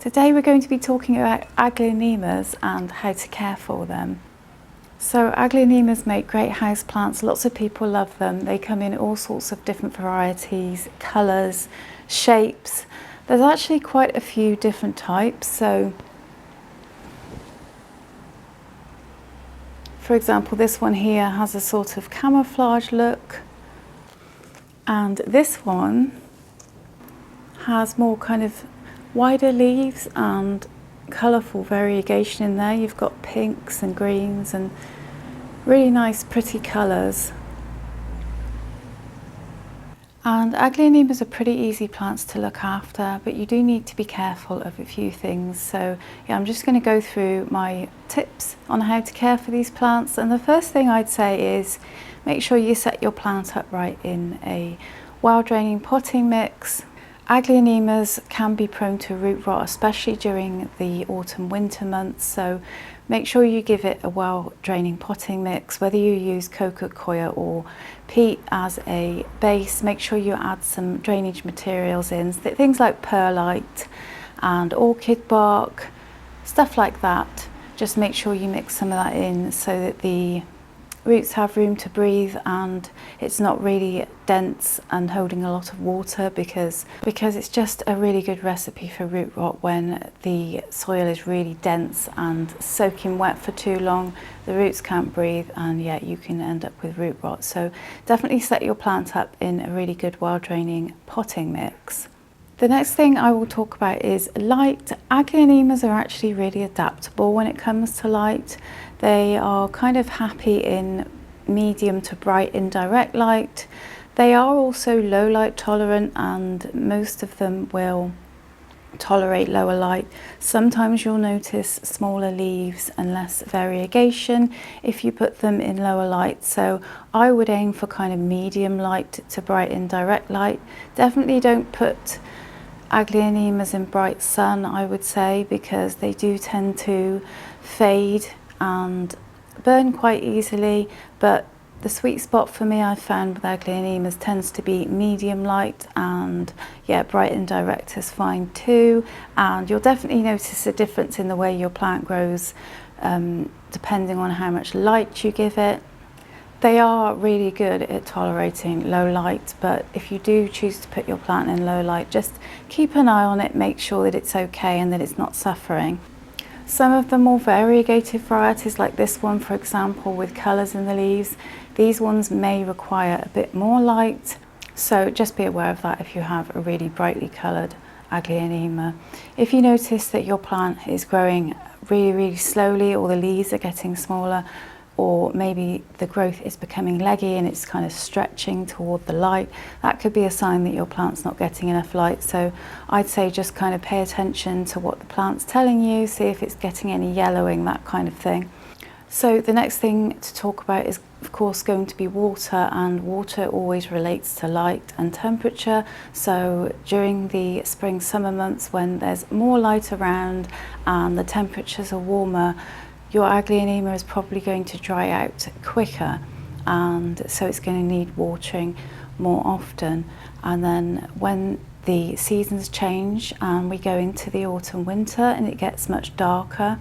Today we're going to be talking about Aglaonemas and how to care for them. So Aglaonemas make great houseplants. Lots of people love them. They come in all sorts of different varieties, colours, shapes. There's actually quite a few different types. So for example, this one here has a sort of camouflage look, and this one has more kind of wider leaves and colourful variegation in there. You've got pinks and greens and really nice pretty colours. And Aglaonemas are pretty easy plants to look after, but you do need to be careful of a few things. So yeah, I'm just going to go through my tips on how to care for these plants. And the first thing I'd say is make sure you set your plant up right in a well draining potting mix. Aglaonemas can be prone to root rot, especially during the autumn winter months, so make sure you give it a well draining potting mix. Whether you use Coco, Coir or peat as a base, make sure you add some drainage materials in, things like perlite and orchid bark, stuff like that. Just make sure you mix some of that in so that the roots have room to breathe and it's not really dense and holding a lot of water, because it's just a really good recipe for root rot when the soil is really dense and soaking wet for too long. The roots can't breathe and yeah, you can end up with root rot. So definitely set your plant up in a really good well draining potting mix. The next thing I will talk about is light. Aglaonemas are actually really adaptable when it comes to light. They are kind of happy in medium to bright indirect light. They are also low light tolerant, and most of them will tolerate lower light. Sometimes you'll notice smaller leaves and less variegation if you put them in lower light. So I would aim for kind of medium light to bright indirect light. Definitely don't put Aglaonemas in bright sun, I would say, because they do tend to fade and burn quite easily. But the sweet spot for me, I've found with Aglaonemas, tends to be medium light, and yeah, bright indirect is fine too. And you'll definitely notice a difference in the way your plant grows depending on how much light you give it. They are really good at tolerating low light, but if you do choose to put your plant in low light, just keep an eye on it, make sure that it's okay and that it's not suffering. Some of the more variegated varieties, like this one for example, with colours in the leaves, these ones may require a bit more light, so just be aware of that if you have a really brightly coloured Aglaonema. If you notice that your plant is growing really slowly, or the leaves are getting smaller, or maybe the growth is becoming leggy and it's kind of stretching toward the light, that could be a sign that your plant's not getting enough light. So I'd say just kind of pay attention to what the plant's telling you, see if it's getting any yellowing, that kind of thing. So the next thing to talk about is of course going to be water, and water always relates to light and temperature. So during the spring summer months, when there's more light around and the temperatures are warmer, your Aglaonema is probably going to dry out quicker, and so it's going to need watering more often. And then when the seasons change and we go into the autumn winter and it gets much darker,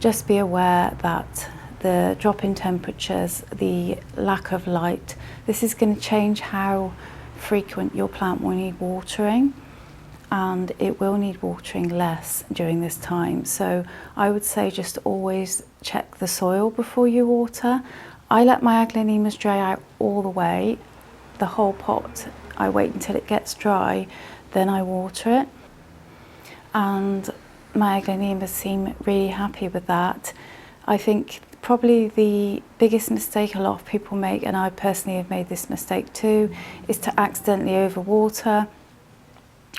just be aware that the drop in temperatures, the lack of light, this is going to change how frequent your plant will need watering, and it will need watering less during this time. So I would say just always check the soil before you water. I let my Aglaonemas dry out all the way, the whole pot. I wait until it gets dry, then I water it. And my Aglaonemas seem really happy with that. I think probably the biggest mistake a lot of people make, and I personally have made this mistake too, is to accidentally overwater.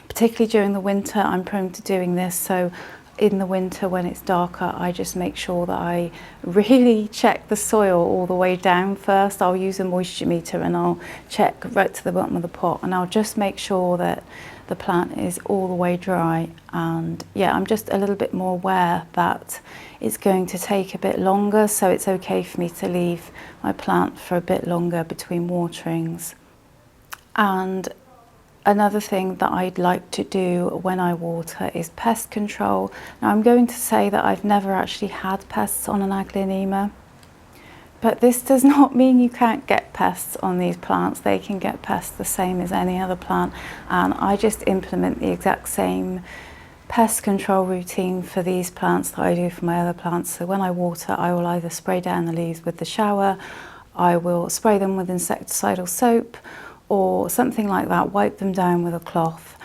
Particularly during the winter, I'm prone to doing this. So in the winter when it's darker, I just make sure that I really check the soil all the way down first. I'll use a moisture meter and I'll check right to the bottom of the pot, and I'll just make sure that the plant is all the way dry. And yeah, I'm just a little bit more aware that it's going to take a bit longer, so it's okay for me to leave my plant for a bit longer between waterings. And Another thing that I'd like to do when I water is pest control. Now I'm going to say that I've never actually had pests on an Aglaonema, but this does not mean you can't get pests on these plants. They can get pests the same as any other plant, and I just implement the exact same pest control routine for these plants that I do for my other plants. So when I water, I will either spray down the leaves with the shower, I will spray them with insecticidal soap or something like that, wipe them down with a cloth.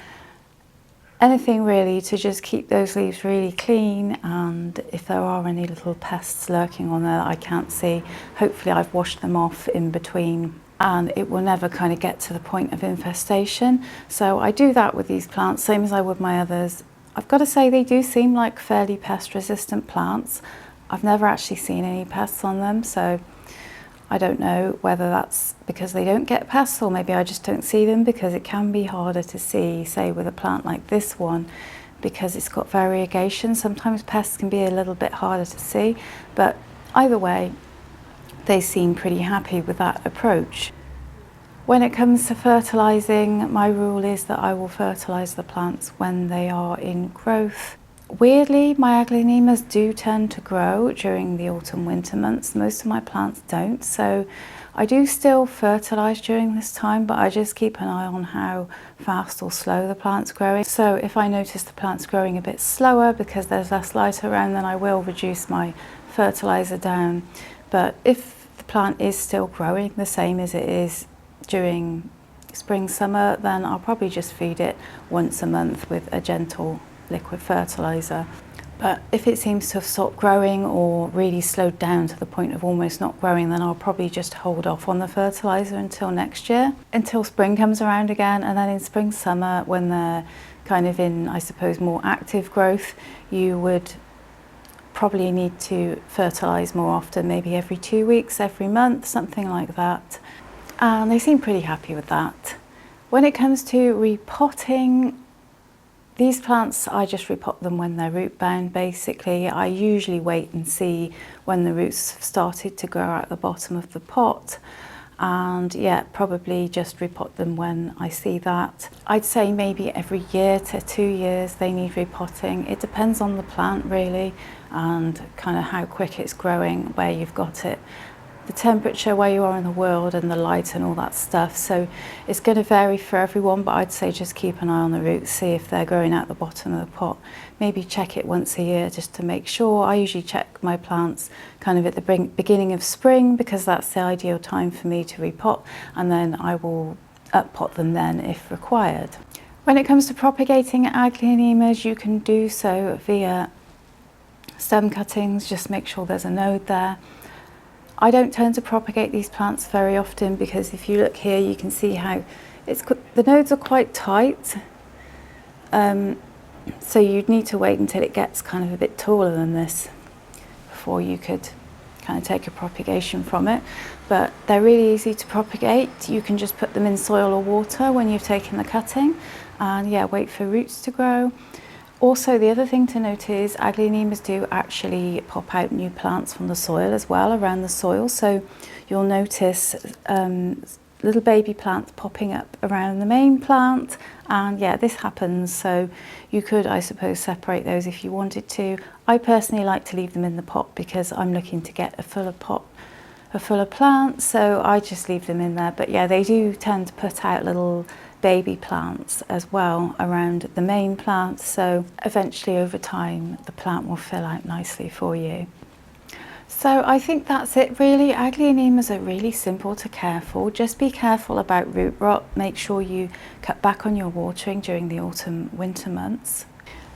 Anything really to just keep those leaves really clean, and if there are any little pests lurking on there that I can't see, hopefully I've washed them off in between and it will never kind of get to the point of infestation. So I do that with these plants, same as I would my others. I've got to say they do seem like fairly pest resistant plants. I've never actually seen any pests on them, so I don't know whether that's because they don't get pests or maybe I just don't see them, because it can be harder to see, say with a plant like this one, because it's got variegation. Sometimes pests can be a little bit harder to see, but either way, they seem pretty happy with that approach. When it comes to fertilising, my rule is that I will fertilise the plants when they are in growth. Weirdly, my Aglaonemas do tend to grow during the autumn winter months. Most of my plants don't, so I do still fertilise during this time, but I just keep an eye on how fast or slow the plant's growing. So if I notice the plant's growing a bit slower because there's less light around, then I will reduce my fertiliser down. But if the plant is still growing the same as it is during spring, summer, then I'll probably just feed it once a month with a gentle liquid fertiliser. But if it seems to have stopped growing or really slowed down to the point of almost not growing, then I'll probably just hold off on the fertiliser until next year, until spring comes around again. And then in spring, summer, when they're kind of in, I suppose, more active growth, you would probably need to fertilise more often, maybe every 2 weeks, every month, something like that. And they seem pretty happy with that. When it comes to repotting, these plants, I just repot them when they're root bound basically. I usually wait and see when the roots have started to grow out the bottom of the pot, and yeah, probably just repot them when I see that. I'd say maybe every year to 2 years they need repotting. It depends on the plant really, and kind of how quick it's growing, where you've got it, the temperature, where you are in the world, and the light and all that stuff. So it's going to vary for everyone, but I'd say just keep an eye on the roots, see if they're growing out the bottom of the pot. Maybe check it once a year just to make sure. I usually check my plants kind of at the beginning of spring, because that's the ideal time for me to repot, and then I will uppot them then if required. When it comes to propagating Aglaonemas, you can do so via stem cuttings. Just make sure there's a node there. I don't tend to propagate these plants very often, because if you look here you can see how the nodes are quite tight, so you'd need to wait until it gets kind of a bit taller than this before you could kind of take a propagation from it. But they're really easy to propagate. You can just put them in soil or water when you've taken the cutting, and yeah, wait for roots to grow. Also, the other thing to note is Aglaonemas do actually pop out new plants from the soil as well, around the soil. So you'll notice little baby plants popping up around the main plant, and yeah, this happens. So you could, I suppose, separate those if you wanted to. I personally like to leave them in the pot because I'm looking to get a fuller plant, so I just leave them in there. But yeah, they do tend to put out little baby plants as well around the main plant, so eventually over time the plant will fill out nicely for you. So I think that's it really. Aglaonemas are really simple to care for. Just be careful about root rot. Make sure you cut back on your watering during the autumn winter months,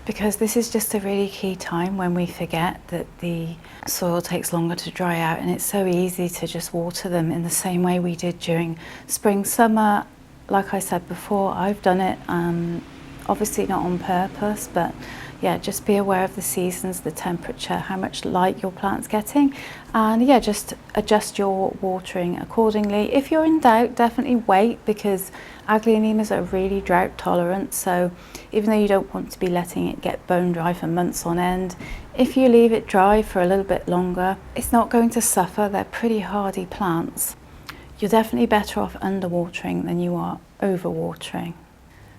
because this is just a really key time when we forget that the soil takes longer to dry out, and it's so easy to just water them in the same way we did during spring, summer. Like I said before, I've done it, obviously not on purpose, but yeah, just be aware of the seasons, the temperature, how much light your plant's getting, and yeah, just adjust your watering accordingly. If you're in doubt, definitely wait, because Aglaonemas are really drought tolerant, so even though you don't want to be letting it get bone dry for months on end, if you leave it dry for a little bit longer, it's not going to suffer. They're pretty hardy plants. You're definitely better off underwatering than you are overwatering.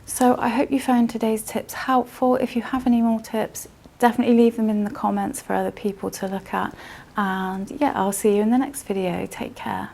So I hope you found today's tips helpful. If you have any more tips, definitely leave them in the comments for other people to look at. And yeah, I'll see you in the next video. Take care.